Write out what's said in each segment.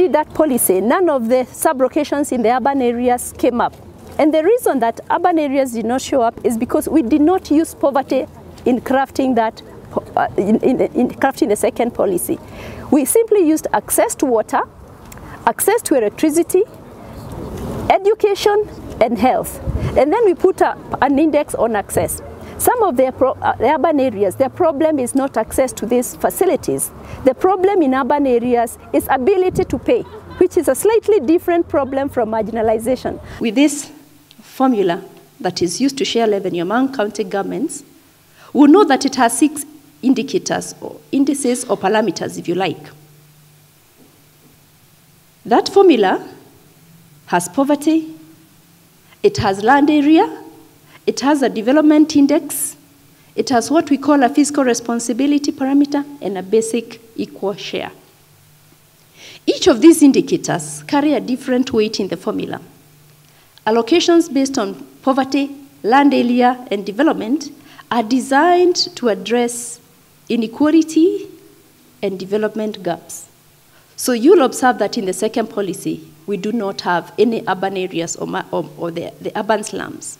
did that policy, none of the sub-locations in the urban areas came up. And the reason that urban areas did not show up is because we did not use poverty in crafting that, in crafting the second policy. We simply used access to water, access to electricity, education, and health. And then we put an index on access. Some of the urban areas, their problem is not access to these facilities. The problem in urban areas is ability to pay, which is a slightly different problem from marginalization. With this formula that is used to share revenue among county governments, we know that it has 6 indicators, or indices or parameters, if you like. That formula has poverty, it has land area, it has a development index, it has what we call a fiscal responsibility parameter, and a basic equal share. Each of these indicators carry a different weight in the formula. Allocations based on poverty, land area, and development are designed to address inequality and development gaps. So you'll observe that in the second policy, we do not have any urban areas or the urban slums.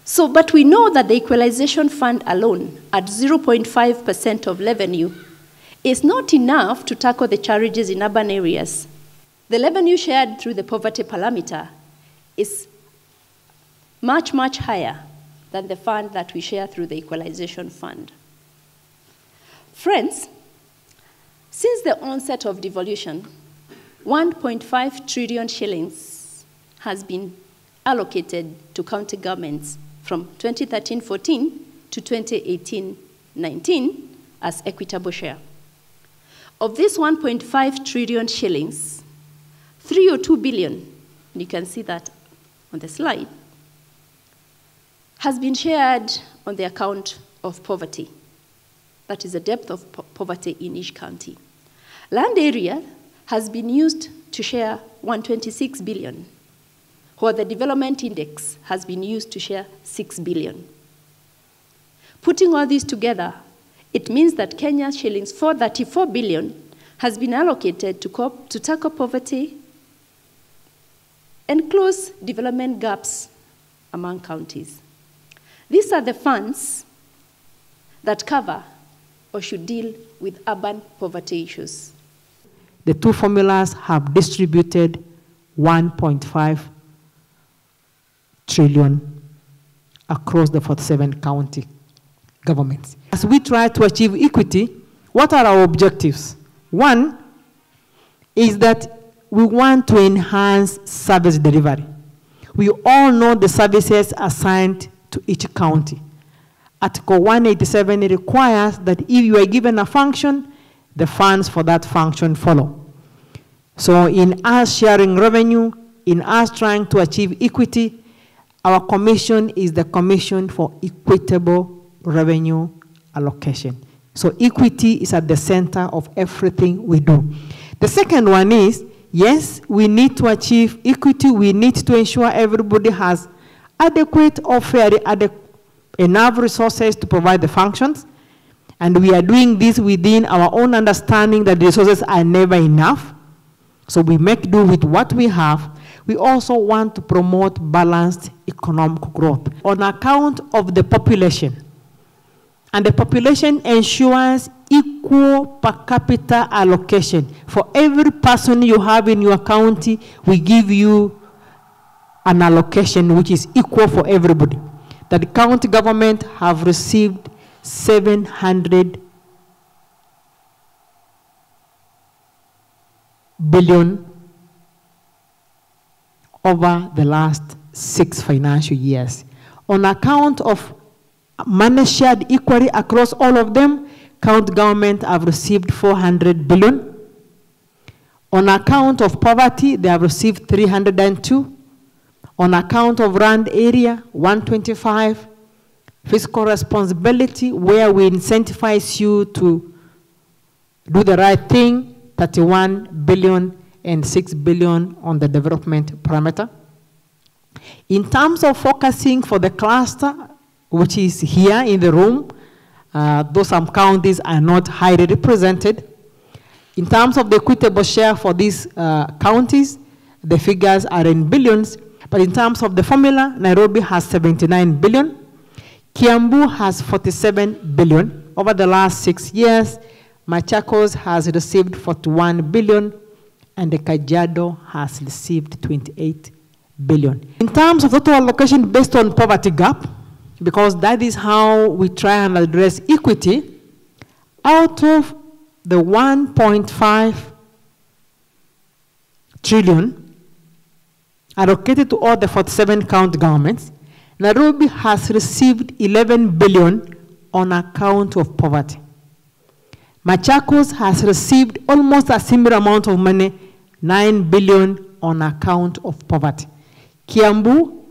So, but we know that the equalization fund alone, at 0.5% of revenue, is not enough to tackle the challenges in urban areas. The revenue shared through the poverty parameter is much, much higher than the fund that we share through the equalization fund. Friends, since the onset of devolution, 1.5 trillion shillings has been allocated to county governments from 2013-14 to 2018-19 as equitable share. Of this 1.5 trillion shillings, 302 billion, and you can see that on the slide, has been shared on the account of poverty. That is the depth of poverty in each county. Land area has been used to share 126 billion, while the development index has been used to share 6 billion. Putting all these together, it means that Kenya's shillings 434 billion has been allocated to tackle poverty and close development gaps among counties. These are the funds that cover or should deal with urban poverty issues. The two formulas have distributed 1.5 trillion across the 47 county governments. As we try to achieve equity, what are our objectives? One is that we want to enhance service delivery. We all know the services assigned to each county. Article 187 requires that if you are given a function, the funds for that function follow. So in us sharing revenue, in us trying to achieve equity, our commission is the Commission for Equitable Revenue Allocation. So equity is at the center of everything we do. The second one is, yes, we need to achieve equity. We need to ensure everybody has adequate or fairly enough resources to provide the functions. And we are doing this within our own understanding that the resources are never enough. So we make do with what we have. We also want to promote balanced economic growth on account of the population. And the population ensures equal per capita allocation. For every person you have in your county, we give you an allocation which is equal for everybody. That the county government have received 700 billion over the last 6 financial years. On account of managed shared equally across all of them, county government have received 400 billion. On account of poverty, they have received 302. On account of land area, 125. Fiscal responsibility, where we incentivize you to do the right thing, 31 billion and 6 billion on the development parameter. In terms of focusing for the cluster, which is here in the room, though some counties are not highly represented, In terms of the equitable share for these counties, the figures are in billions, but in terms of the formula, Nairobi has 79 billion, Kiambu has 47 billion. Over the last 6 years, Machakos has received 41 billion, and the Kajiado has received 28 billion. In terms of total allocation based on poverty gap, because that is how we try and address equity, out of the 1.5 trillion allocated to all the 47 county governments, Nairobi has received 11 billion on account of poverty. Machakos has received almost a similar amount of money, 9 billion on account of poverty. Kiambu,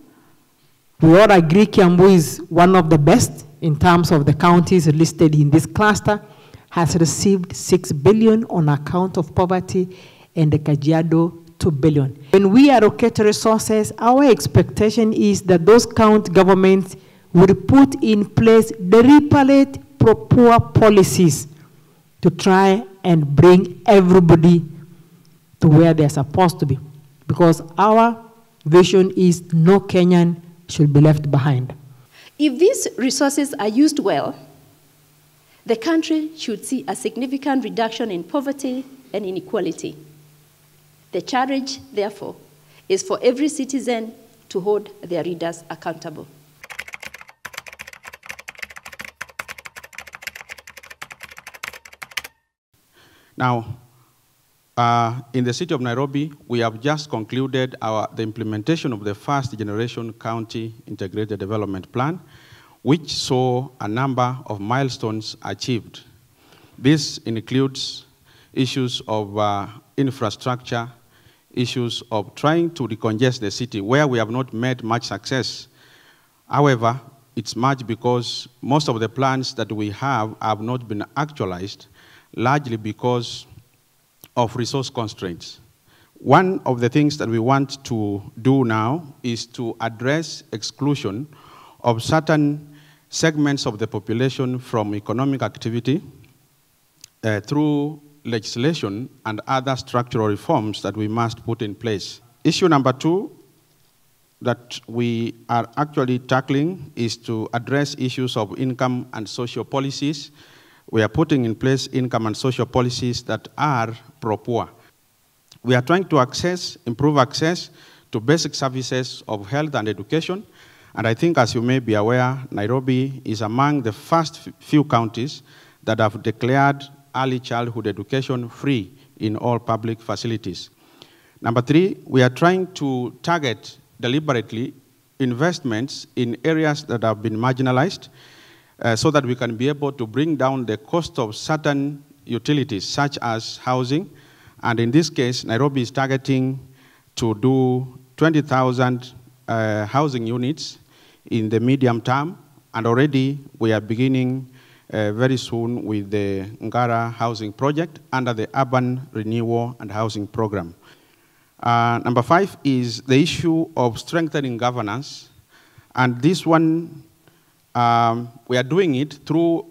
we all agree Kiambu is one of the best in terms of the counties listed in this cluster, has received 6 billion on account of poverty, and the Kajiado 2 billion. When we allocate resources, our expectation is that those county governments will put in place deliberate poor policies to try and bring everybody to where they're supposed to be. Because our vision is no Kenyan should be left behind. If these resources are used well, the country should see a significant reduction in poverty and inequality. The challenge, therefore, is for every citizen to hold their leaders accountable. Now, in the city of Nairobi, we have just concluded the implementation of the first generation county integrated development plan, which saw a number of milestones achieved. This includes issues of infrastructure, issues of trying to decongest the city, where we have not made much success. However, it's much because most of the plans that we have not been actualized, largely because of resource constraints. One of the things that we want to do now is to address exclusion of certain segments of the population from economic activity through legislation and other structural reforms that we must put in place. Issue number 2 that we are actually tackling is to address issues of income and social policies. We are putting in place income and social policies that are pro-poor. We are trying to improve access to basic services of health and education. And I think, as you may be aware, Nairobi is among the first few counties that have declared early childhood education free in all public facilities. Number 3, we are trying to target deliberately investments in areas that have been marginalized so that we can be able to bring down the cost of certain utilities, such as housing. And in this case, Nairobi is targeting to do 20,000 housing units in the medium term, and already we are beginning very soon with the Ngara housing project under the Urban Renewal and Housing Program. Number 5 is the issue of strengthening governance, and this one, we are doing it through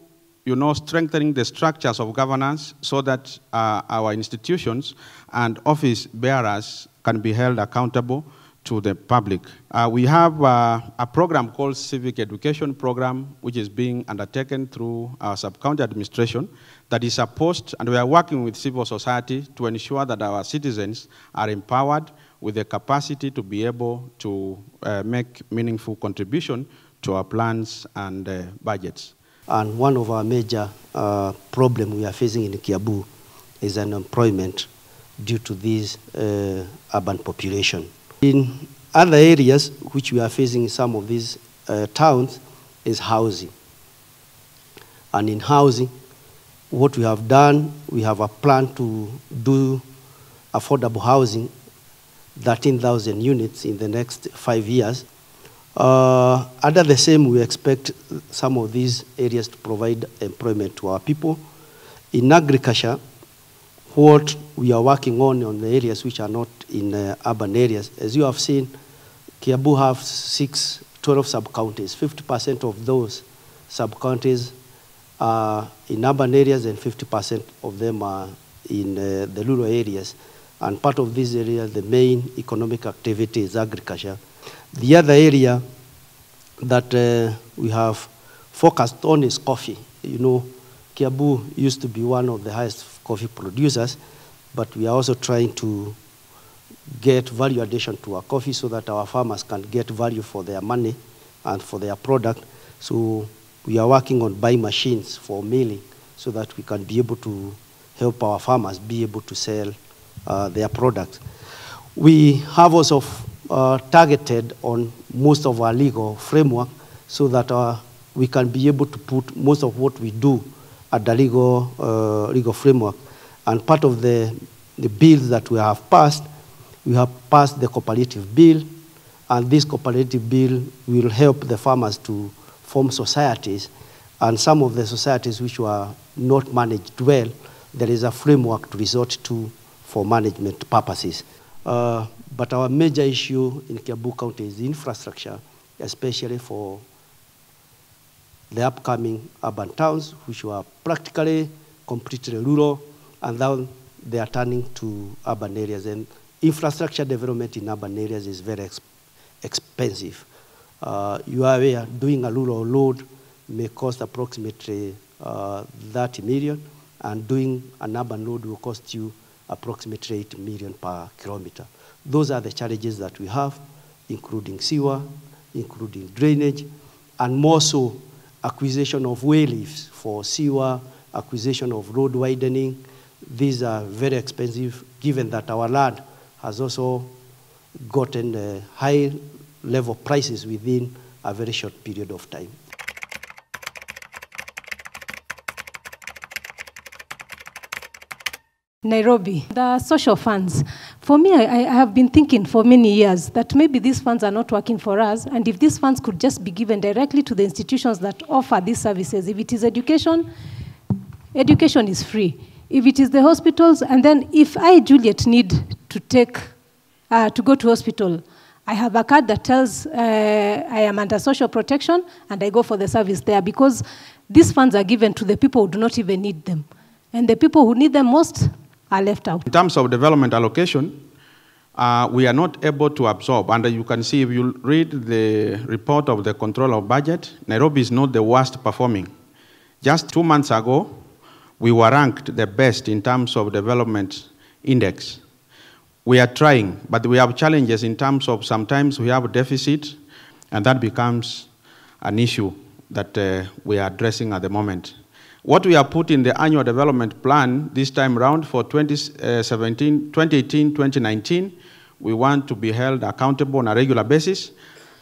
strengthening the structures of governance so that our institutions and office bearers can be held accountable to the public. We have a program called Civic Education Program, which is being undertaken through our sub-county administration that is supposed, and we are working with civil society to ensure that our citizens are empowered with the capacity to be able to make meaningful contribution to our plans and budgets. And one of our major problems we are facing in Kiambu is unemployment due to this urban population. In other areas which we are facing in some of these towns is housing. And in housing, what we have done, we have a plan to do affordable housing, 13,000 units in the next 5 years. Under the same, we expect some of these areas to provide employment to our people. In agriculture, what we are working on the areas which are not in urban areas, as you have seen, Kiambu have 12 sub-counties. 50% of those sub-counties are in urban areas and 50% of them are in the rural areas. And part of this area, the main economic activity is agriculture. The other area that we have focused on is coffee. You know, Kiambu used to be one of the highest coffee producers, but we are also trying to get value addition to our coffee so that our farmers can get value for their money and for their product. So we are working on buying machines for milling so that we can be able to help our farmers be able to sell their products. We have also targeted on most of our legal framework so that we can be able to put most of what we do at the legal framework. And part of the bills that we have passed the cooperative bill, and this cooperative bill will help the farmers to form societies. And some of the societies which were not managed well, there is a framework to resort to for management purposes. But our major issue in Kiambu County is infrastructure, especially for the upcoming urban towns, which were practically completely rural, and now they are turning to urban areas. And infrastructure development in urban areas is very expensive. You are aware, doing a rural road may cost approximately 30 million, and doing an urban road will cost you approximately 8 million per kilometer. Those are the challenges that we have, including sewer, including drainage, and more so acquisition of way lifts for sewer, acquisition of road widening. These are very expensive, given that our land has also gotten high level prices within a very short period of time. Nairobi, the social funds. For me, I have been thinking for many years that maybe these funds are not working for us, and if these funds could just be given directly to the institutions that offer these services. If it is education, education is free. If it is the hospitals, and then if I, Juliet, need to go to hospital, I have a card that tells I am under social protection, and I go for the service there, because these funds are given to the people who do not even need them. And the people who need them most are left out. In terms of development allocation, we are not able to absorb. And you can see, if you read the report of the Controller of Budget, Nairobi is not the worst performing. Just 2 months ago, we were ranked the best in terms of development index. We are trying, but we have challenges in terms of sometimes we have a deficit, and that becomes an issue that we are addressing at the moment. What we have put in the annual development plan this time around for 2018-2019, we want to be held accountable on a regular basis,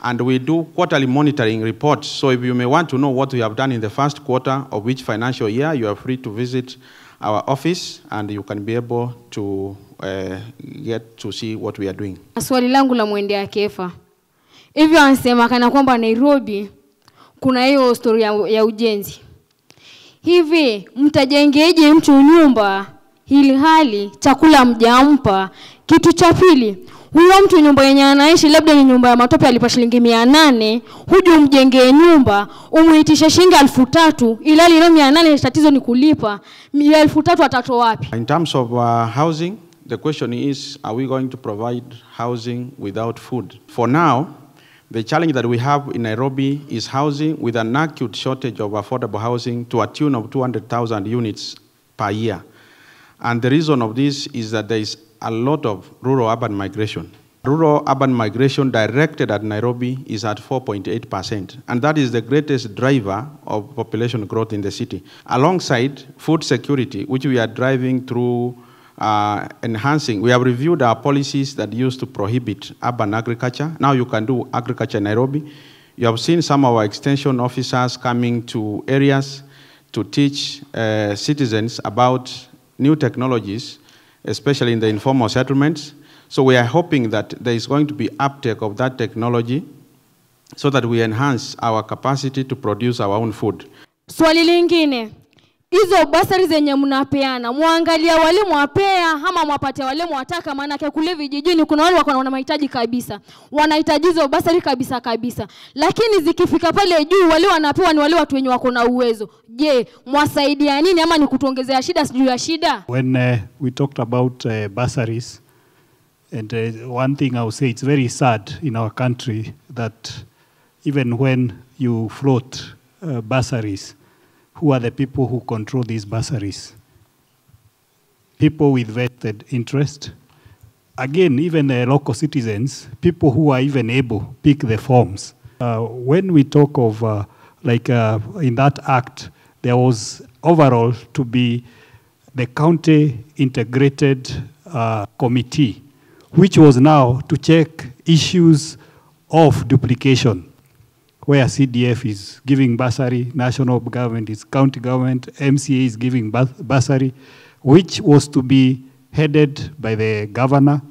and we do quarterly monitoring reports. So if you may want to know what we have done in the first quarter of each financial year, you are free to visit our office, and you can be able to get to see what we are doing. Swali langu la mwendea Kefa. Hivyo anasema kana kwamba Nairobi kuna hiyo story ya ujenzi. Hivi mtajengeje mtu nyumba hili hali chakula mjampa? Kitu cha pili, huyo mtu nyumba yenye anaishi labda ni nyumba ya matope alipa shilingi 800, huje umjengee nyumba umuitishe shilingi 3000, ila ile 800 tatizo ni kulipa. 3000 atatoa wapi? In terms of housing, the question is, are we going to provide housing without food? For now, the challenge that we have in Nairobi is housing with an acute shortage of affordable housing to a tune of 200,000 units per year. And the reason of this is that there is a lot of rural-urban migration. Rural-urban migration directed at Nairobi is at 4.8%, and that is the greatest driver of population growth in the city. Alongside food security, which we are driving through enhancing. We have reviewed our policies that used to prohibit urban agriculture. Now you can do agriculture in Nairobi. You have seen some of our extension officers coming to areas to teach citizens about new technologies, especially in the informal settlements. So we are hoping that there is going to be uptake of that technology so that we enhance our capacity to produce our own food. Swali lingine, hizo basari zenye mnapeana, muangalia wale mwapea ama mwapatia wale mwataka, maana kwa kule vijijini kuna wale wako na mahitaji kabisa. Wanahitaji hizo basari kabisa. Lakini zikifika pale juu wale wanapewa ni wale watu wenye wako na uwezo. Je, mwasaidia nini ama ni kutuongezea shida sijui ya shida? When we talked about bursaries, and one thing I would say, it's very sad in our country that even when you float bursaries, who are the people who control these bursaries? People with vested interest. Again, even the local citizens, people who are even able to pick the forms. When we talk of, in that act, there was overall to be the county integrated committee, which was now to check issues of duplication, where CDF is giving bursary, national government is county government, MCA is giving bursary, which was to be headed by the governor.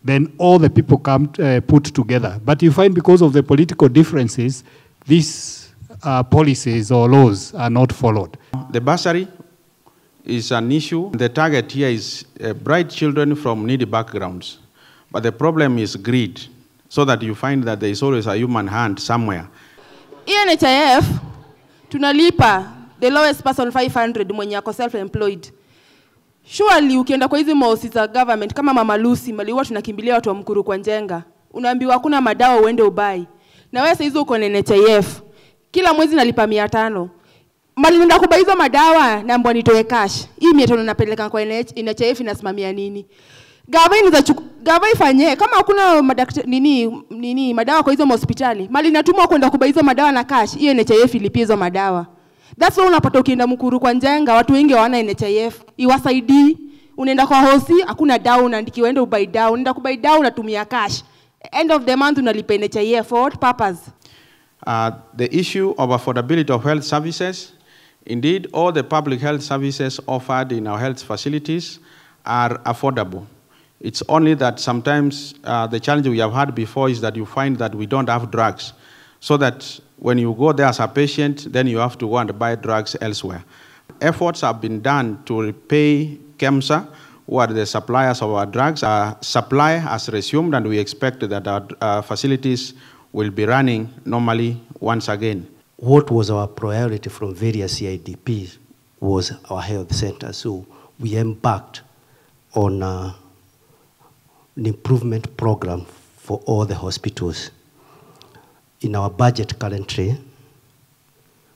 Then all the people come put together. But you find because of the political differences, these policies or laws are not followed. The bursary is an issue. The target here is bright children from needy backgrounds. But the problem is greed, so that you find that there is always a human hand somewhere. NHIF, tunalipa the lowest person 500 mwenye ako self-employed. Surely ukienda kwa hizi maosi za government kama Mama Lucy, mali huwa tunakimbilia watu wa Mkuru kwa Njenga. Unaambiwa hakuna madawa uende ubai. Na wewe sasa hizo uko na NHIF. Kila mwezi nalipa 500. Mali nenda kubai hizo madawa na mbona nitoe cash. Hii 500 napeleka kwa NHIF inasimamia nini? Gava ifanye kama hakuna madawa kwa hizo hospitali. Mali natumwa kwenda kubai hizo madawa na cash. Hiyo NHIF ilipie hizo madawa. That's why unapata ukienda Mkuru kwa Njenga watu wengi hawana NHIF. Iwasaidii. Unaenda kwa hosi hakuna dawa, unaandikiwa ende ubai dawa. Unaenda kubai dawa unatumia cash. End of the month unalipa NHIF for what purpose? The issue of affordability of health services. Indeed, all the public health services offered in our health facilities are affordable. It's only that sometimes the challenge we have had before is that you find that we don't have drugs. So that when you go there as a patient, then you have to go and buy drugs elsewhere. Efforts have been done to repay KEMSA, who are the suppliers of our drugs. Supply has resumed, and we expect that our facilities will be running normally once again. What was our priority from various CIDPs was our health center. So we embarked on an improvement program for all the hospitals. In our budget currently,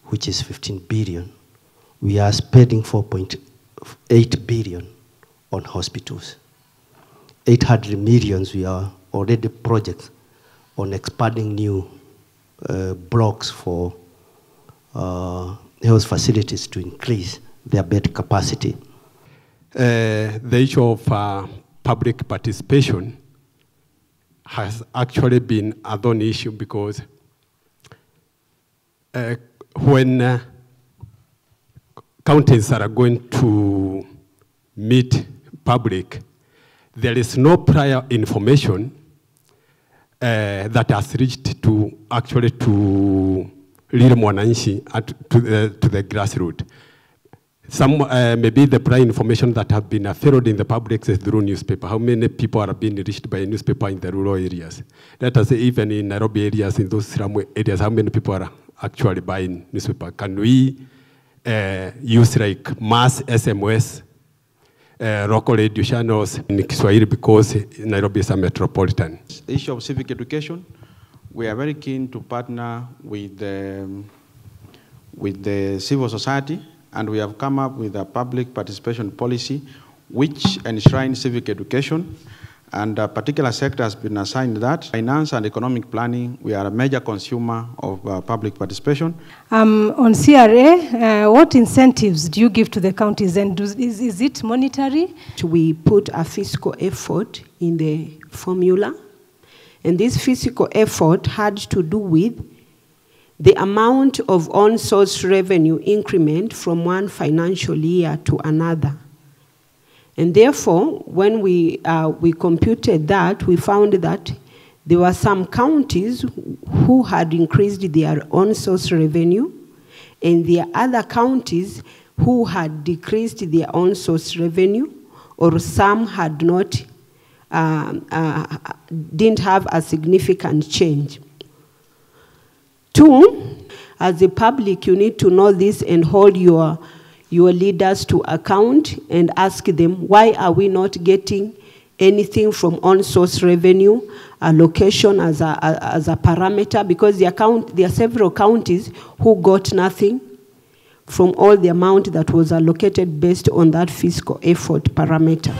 which is 15 billion, we are spending 4.8 billion on hospitals. 800 millions we are already projects on expanding new blocks for health facilities to increase their bed capacity. The issue of public participation has actually been a thorn issue because when counties are going to meet public, there is no prior information that has reached to actually to real mwananchi to the grassroots. Some maybe the prior information that have been filled in the public is through newspaper. How many people are being reached by newspaper in the rural areas? Let us say even in Nairobi areas, in those slum areas, how many people are actually buying newspaper? Can we use like mass SMS, local radio channels in Kiswahili because Nairobi is a metropolitan? The issue of civic education, we are very keen to partner with the civil society, and we have come up with a public participation policy which enshrines civic education, and a particular sector has been assigned that. Finance and economic planning, we are a major consumer of public participation. On CRA, what incentives do you give to the counties, and is it monetary? We put a fiscal effort in the formula, and this fiscal effort had to do with the amount of on-source revenue increment from one financial year to another. And therefore, when we computed that, we found that there were some counties who had increased their on-source revenue, and there are other counties who had decreased their own source revenue, or some had not, didn't have a significant change. Two, as the public, you need to know this and hold your leaders to account and ask them, why are we not getting anything from on-source revenue allocation as a parameter? Because there are several counties who got nothing from all the amount that was allocated based on that fiscal effort parameter.